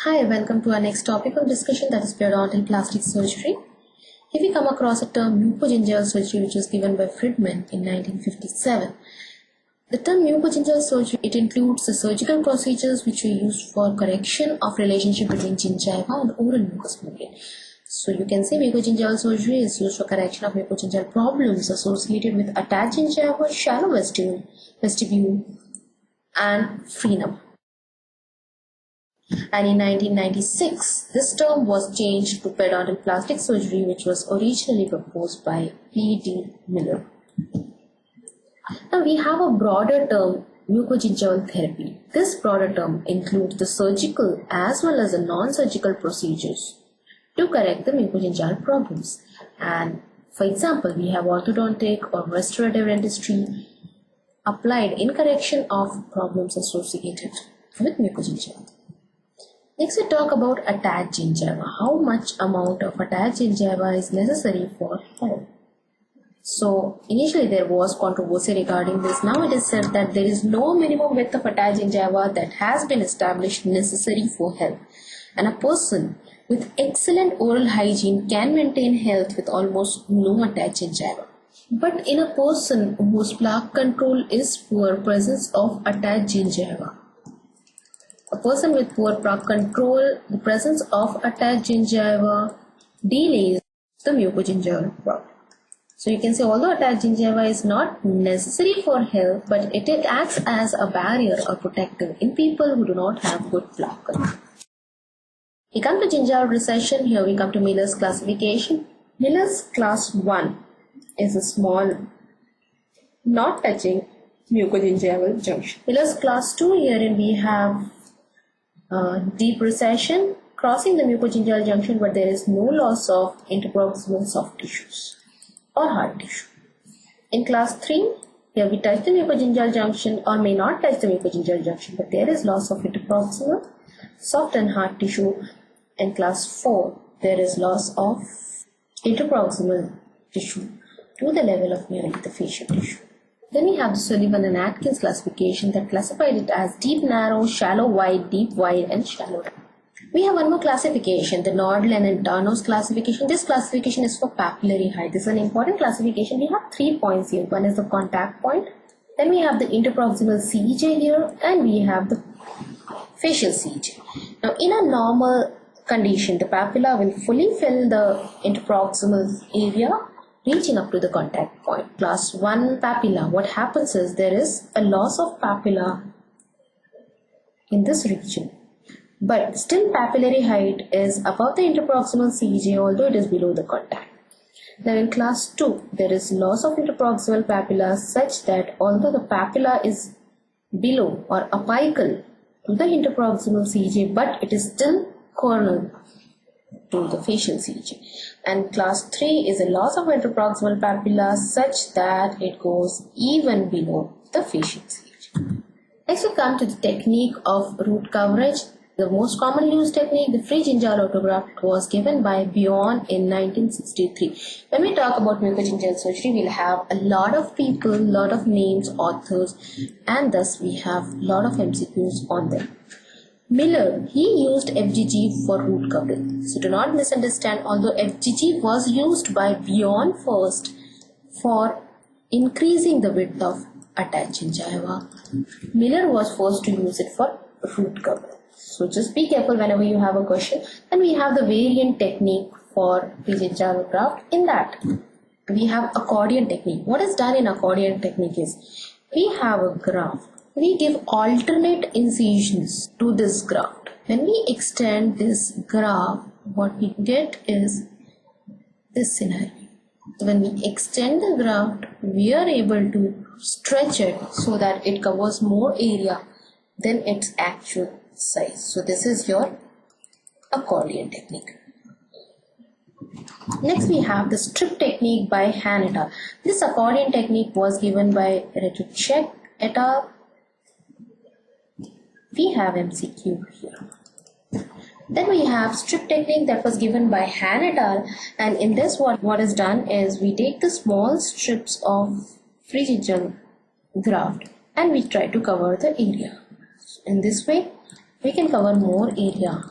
Hi, welcome to our next topic of discussion, that is periodontal plastic surgery. Here we come across a term mucogingival surgery which was given by Friedman in 1957. The term mucogingival surgery, it includes the surgical procedures which are used for correction of relationship between gingiva and oral mucous membrane. So you can say mucogingival surgery is used for correction of mucogingival problems associated with attached gingiva, shallow vestibule and frenum. And in 1996, this term was changed to periodontal plastic surgery, which was originally proposed by P.D. Miller. Now we have a broader term, mucogingival therapy. This broader term includes the surgical as well as the non-surgical procedures to correct the mucogingival problems. And for example, we have orthodontic or restorative dentistry applied in correction of problems associated with mucogingival. Next we talk about attached gingiva. How much amount of attached gingiva is necessary for health? So initially there was controversy regarding this. Now it is said that there is no minimum width of attached gingiva that has been established necessary for health. And a person with excellent oral hygiene can maintain health with almost no attached gingiva. But in a person whose plaque control is poor, presence of attached gingiva. A person with poor plaque control, the presence of attached gingiva delays the mucogingival problem. So you can say although attached gingiva is not necessary for health, but it acts as a barrier or protective in people who do not have good plaque control. We come to gingival recession. Here we come to Miller's classification. Miller's class 1 is a small, not touching mucogingival junction. Miller's class 2, herein we have deep recession crossing the mucogingival junction, but there is no loss of interproximal soft tissues or hard tissue. In class 3, here we touch the mucogingival junction or may not touch the mucogingival junction, but there is loss of interproximal soft and hard tissue. In class 4, there is loss of interproximal tissue to the level of nearly the facial tissue. Then we have the Sullivan and Atkins classification that classified it as deep narrow, shallow wide, deep wide and shallow. We have one more classification, the Nordland and Tarnow's classification. This classification is for papillary height. This is an important classification. We have 3 points here. One is the contact point. Then we have the interproximal CJ here and we have the facial CJ. Now in a normal condition, the papilla will fully fill the interproximal area reaching up to the contact point. Class 1 papilla, what happens is there is a loss of papilla in this region, but still papillary height is above the interproximal CJ, although it is below the contact. Now in class 2, there is loss of interproximal papilla such that although the papilla is below or apical to the interproximal CJ, but it is still coronal to the facial CJ. And class 3 is a loss of interproximal papilla such that it goes even below the facial CJ. Next we come to the technique of root coverage. The most commonly used technique, the free gingival autograft, was given by Bjorn in 1963. When we talk about mucogingival surgery, we'll have a lot of people, a lot of names, authors, and thus we have a lot of MCQs on them. Miller, he used FGG for root coverage. So do not misunderstand, although FGG was used by Bjorn first for increasing the width of attached gingiva, Miller was forced to use it for root coverage. So just be careful whenever you have a question. And we have the variant technique for gingival graft. In that, we have accordion technique. What is done in accordion technique is, we have a graft. We give alternate incisions to this graft. When we extend this graft, what we get is this scenario. So when we extend the graft, we are able to stretch it so that it covers more area than its actual size. So this is your accordion technique. Next we have the strip technique by Han et al. This accordion technique was given by Retuchek et al. We have MCQ here. Then we have strip technique that was given by Han et al. And in this what is done is we take the small strips of free gingival graft and we try to cover the area. In this way we can cover more area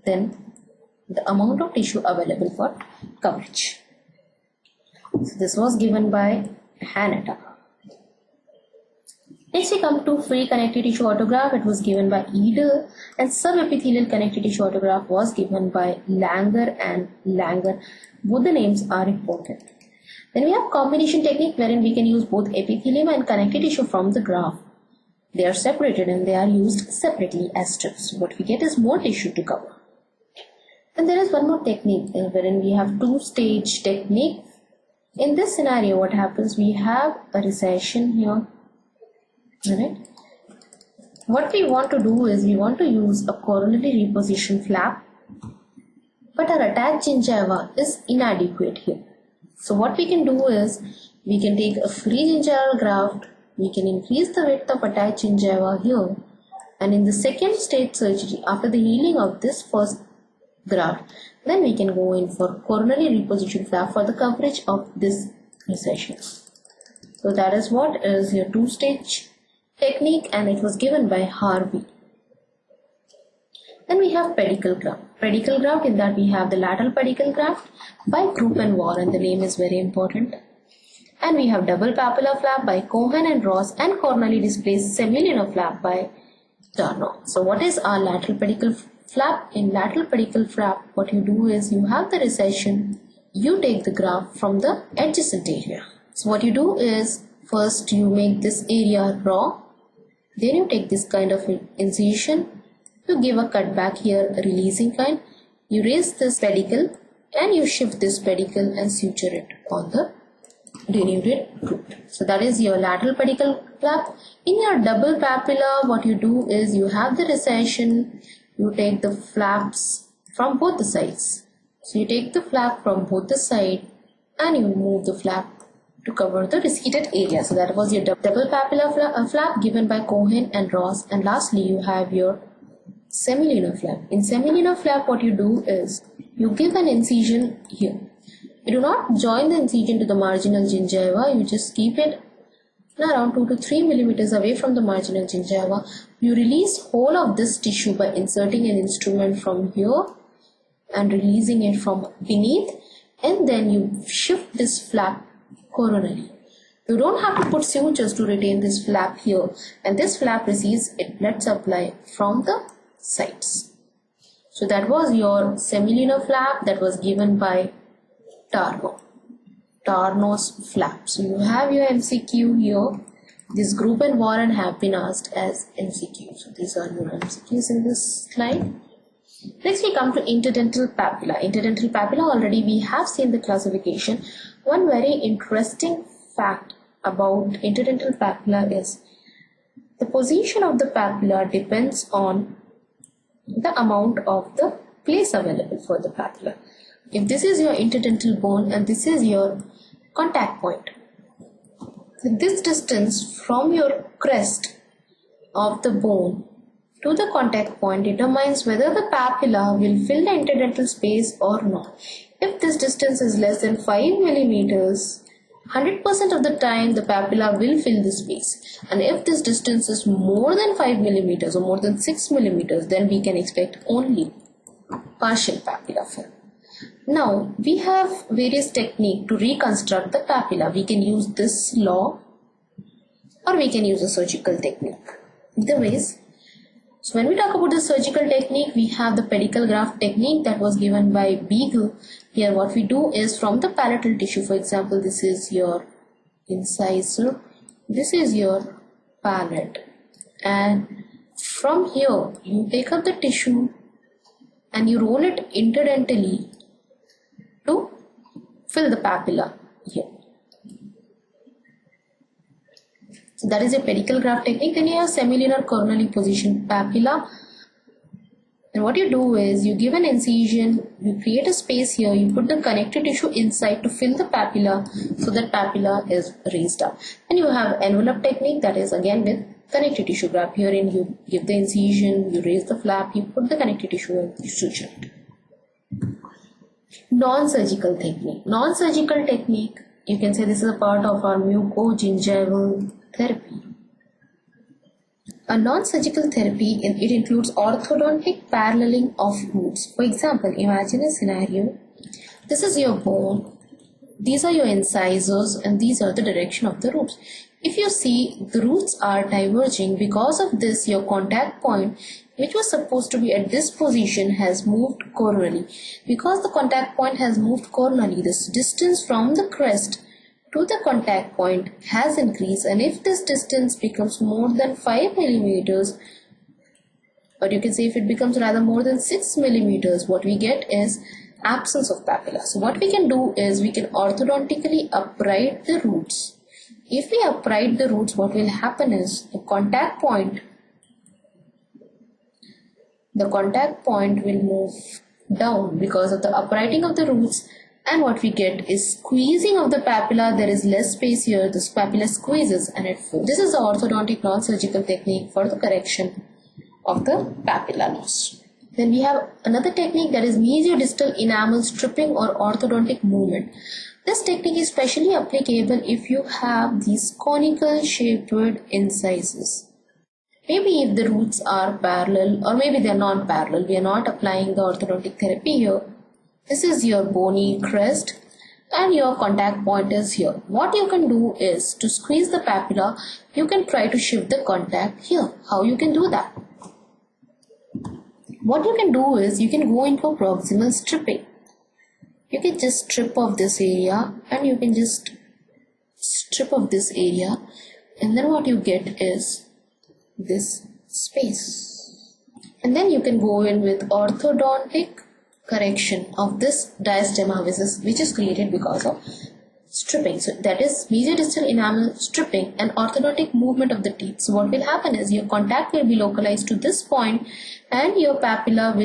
than the amount of tissue available for coverage. So this was given by Hanetta. Next we come to free connective tissue autograft. It was given by Edel, and subepithelial connective tissue autograft was given by Langer and Langer. Both the names are important. Then we have combination technique, wherein we can use both epithelium and connective tissue from the graft. They are separated and they are used separately as strips. What we get is more tissue to cover. And there is one more technique wherein we have two-stage technique. In this scenario, what happens? We have a recession here. Right? What we want to do is we want to use a coronary reposition flap, but our attached gingiva is inadequate here. So what we can do is we can take a free gingival graft, we can increase the width of attached gingiva here, and in the second stage surgery, after the healing of this first graft, then we can go in for coronary reposition flap for the coverage of this recession. So that is what is your two-stage technique, and it was given by Harvey. Then we have pedicle graft. Pedicle graft, in that we have the lateral pedicle graft by Group and Warren, the name is very important. And we have double papilla flap by Cohen and Ross, and coronally displaced semilunar flap by Tarnow. So what is our lateral pedicle flap? In lateral pedicle flap, what you do is you have the recession, you take the graft from the adjacent area. So what you do is first you make this area raw, then you take this kind of incision, you give a cut back here, a releasing kind, you raise this pedicle and you shift this pedicle and suture it on the denuded root. So that is your lateral pedicle flap. In your double papilla, what you do is you have the recession, you take the flaps from both the sides. So you take the flap from both the sides and you move the flap to cover the receded area. So that was your double papilla flap given by Cohen and Ross. And lastly, you have your semilunar flap. In semilunar flap, what you do is you give an incision here. You do not join the incision to the marginal gingiva. You just keep it around 2 to 3 millimeters away from the marginal gingiva. You release whole of this tissue by inserting an instrument from here and releasing it from beneath, and then you shift this flap coronally. You don't have to put sutures to retain this flap here, and this flap receives its blood supply from the sides. So that was your semilunar flap that was given by Tarnow's flap. So you have your MCQ here. This Group and Warren have been asked as MCQ. So these are your MCQs in this slide. Next we come to interdental papilla. Interdental papilla, already we have seen the classification. One very interesting fact about interdental papilla is the position of the papilla depends on the amount of the place available for the papilla. If this is your interdental bone and this is your contact point, so this distance from your crest of the bone to the contact point determines whether the papilla will fill the interdental space or not. If this distance is less than 5 millimeters, 100% of the time the papilla will fill the space. And if this distance is more than 5 millimeters or more than 6 millimeters, then we can expect only partial papilla fill. Now we have various techniques to reconstruct the papilla. We can use this law or we can use a surgical technique. Either ways. So when we talk about the surgical technique, we have the pedicle graft technique that was given by Beagle. Here what we do is from the palatal tissue, for example, this is your incisor, this is your palate, and from here you take up the tissue and you roll it interdentally to fill the papilla here. So that is a pedicle graft technique. Then you have semilunar coronally positioned papilla. And what you do is you give an incision, you create a space here, you put the connective tissue inside to fill the papilla so that papilla is raised up. And you have envelope technique, that is again with connective tissue graft. Herein you give the incision, you raise the flap, you put the connective tissue and you suture it. Non-surgical technique. Non-surgical technique, you can say this is a part of our mucogingival therapy. A non-surgical therapy, it includes orthodontic paralleling of roots. For example, imagine a scenario. This is your bone, these are your incisors, and these are the direction of the roots. If you see, the roots are diverging. Because of this, your contact point, which was supposed to be at this position, has moved coronally. Because the contact point has moved coronally, this distance from the crest to the contact point has increased, and if this distance becomes more than 5 millimeters, or you can say if it becomes rather more than 6 millimeters, what we get is absence of papilla. So what we can do is we can orthodontically upright the roots. If we upright the roots, what will happen is the contact point will move down because of the uprighting of the roots. And what we get is squeezing of the papilla. There is less space here. This papilla squeezes and it falls. This is the orthodontic non-surgical technique for the correction of the papilla loss. Then we have another technique, that is mesiodistal enamel stripping or orthodontic movement. This technique is specially applicable if you have these conical shaped incisors. Maybe if the roots are parallel, or maybe they are non-parallel. We are not applying the orthodontic therapy here. This is your bony crest and your contact point is here. What you can do is to squeeze the papilla, you can try to shift the contact here. How you can do that? What you can do is you can go into proximal stripping. You can just strip off this area and you can just strip off this area, and then what you get is this space. And then you can go in with orthodontic correction of this diastema which is created because of stripping. So that is mesiodistal enamel stripping and orthodontic movement of the teeth. So what will happen is your contact will be localized to this point and your papilla will